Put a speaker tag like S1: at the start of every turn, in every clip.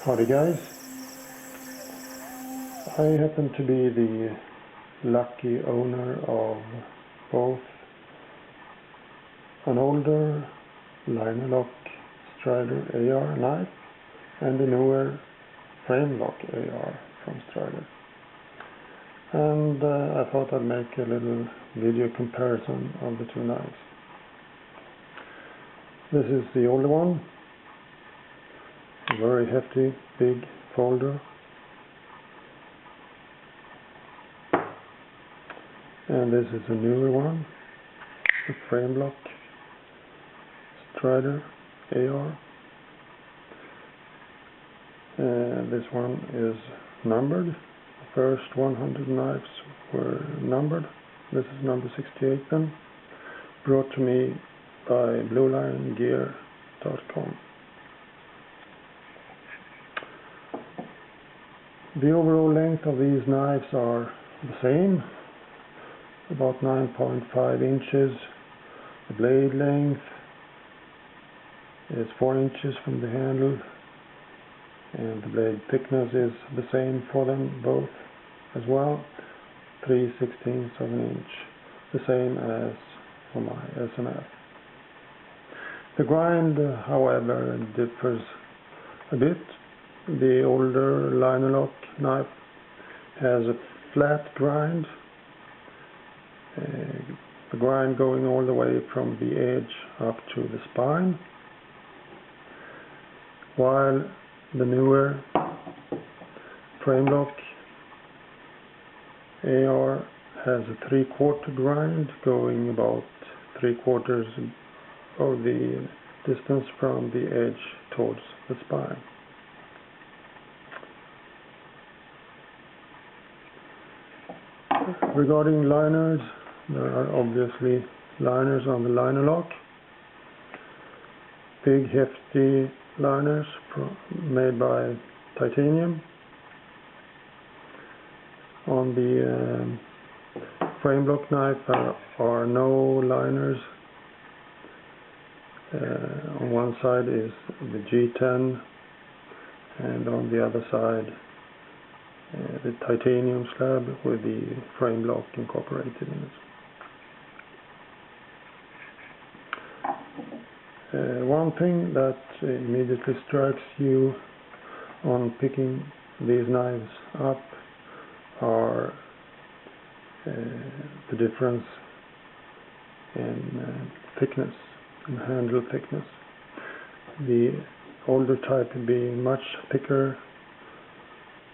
S1: Howdy guys, I happen to be the lucky owner of both an older Linerlock Strider AR knife and a newer Framelock AR from Strider. And I thought I'd make a little video comparison of the two knives. This is the older one, a very hefty, big folder. And this is a newer one, the Framelock Strider AR. This one is numbered. The first 100 knives were numbered. This is number 68 then, brought to me by BlueLineGear.com. The overall length of these knives are the same, about 9.5 inches. The blade length is 4 inches from the handle, and the blade thickness is the same for them both as well, 3/16 of an inch, the same as for my SMF. The grind, however, differs a bit. The older Linerlock knife has a flat grind, the grind going all the way from the edge up to the spine, while the newer Framelock AR has a 3/4 grind going about 3/4 of the distance from the edge towards the spine. Regarding liners, there are obviously liners on the Linerlock, big hefty liners made by titanium. On the Framelock knife there are no liners. On one side is the G10, and on the other side the titanium slab with the Framelock incorporated in it. One thing that immediately strikes you on picking these knives up are the difference in thickness, in handle thickness. The older type being much thicker,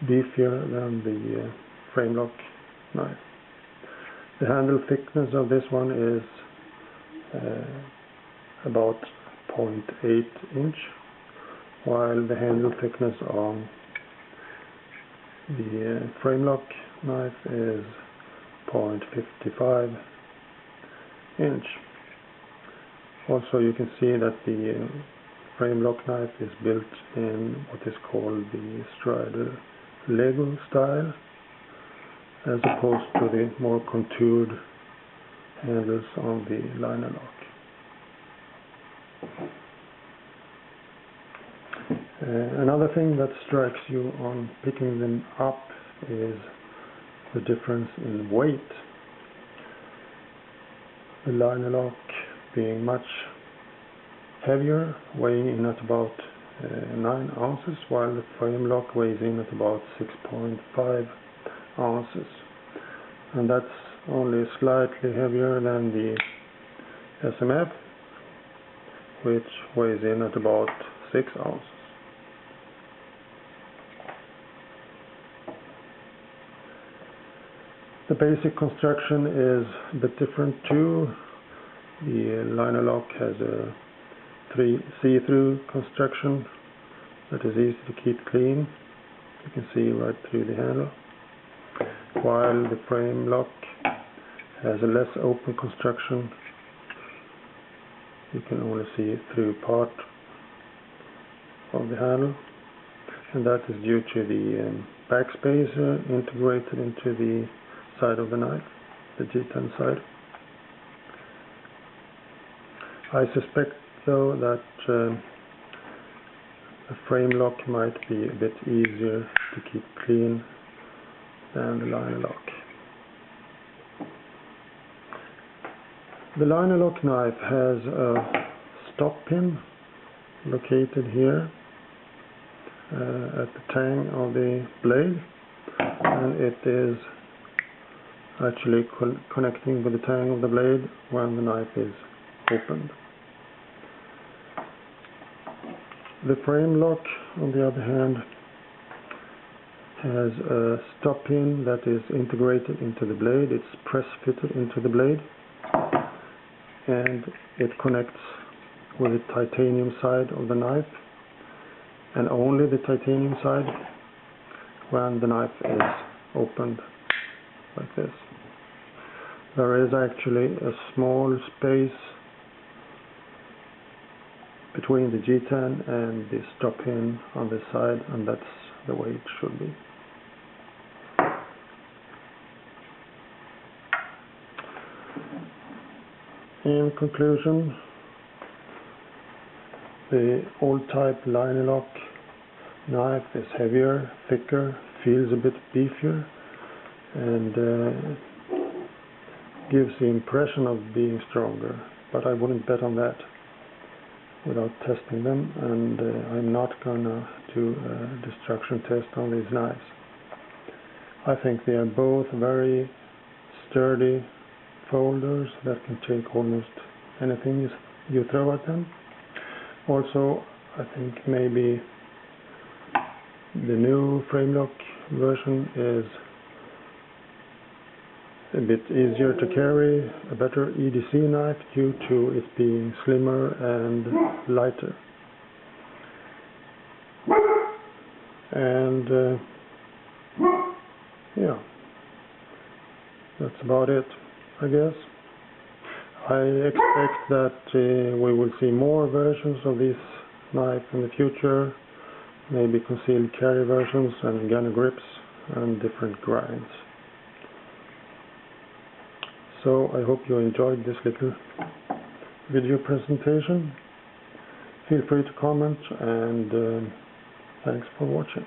S1: beefier than the Framelock knife. The handle thickness of this one is about 0.8 inch, while the handle thickness on the Framelock knife is 0.55 inch. Also, you can see that the Framelock knife is built in what is called the Strider Lego style, as opposed to the more contoured handles on the Linerlock. Another thing that strikes you on picking them up is the difference in weight. The Linerlock being much heavier, weighing in at about 9 ounces, while the Framelock weighs in at about 6.5 ounces. And that's only slightly heavier than the SMF, which weighs in at about 6 ounces. The basic construction is a bit different too. The Linerlock has a see-through construction that is easy to keep clean. You can see right through the handle, while the Framelock has a less open construction. You can only see through part of the handle, and that is due to the backspacer integrated into the side of the knife, the G10 side. I suspect though that a frame lock might be a bit easier to keep clean than the Linerlock. The Linerlock knife has a stop pin located here at the tang of the blade, and it is actually connecting with the tang of the blade when the knife is opened. The frame lock, on the other hand, has a stop pin that is integrated into the blade. It's press fitted into the blade, and it connects with the titanium side of the knife, and only the titanium side when the knife is opened like this. There is actually a small space between the G10 and the stop pin on this side, and that's the way it should be. In conclusion, the old type Linerlock knife is heavier, thicker, feels a bit beefier, and gives the impression of being stronger, but I wouldn't bet on that without testing them, and I'm not gonna do a destruction test on these knives. I think they are both very sturdy folders that can take almost anything you throw at them. Also, I think maybe the new Framelock version is a bit easier to carry, a better EDC knife due to it being slimmer and lighter. And yeah, that's about it, I guess. I expect that we will see more versions of this knife in the future, maybe concealed carry versions and gunner grips and different grinds. So I hope you enjoyed this little video presentation. Feel free to comment, and thanks for watching.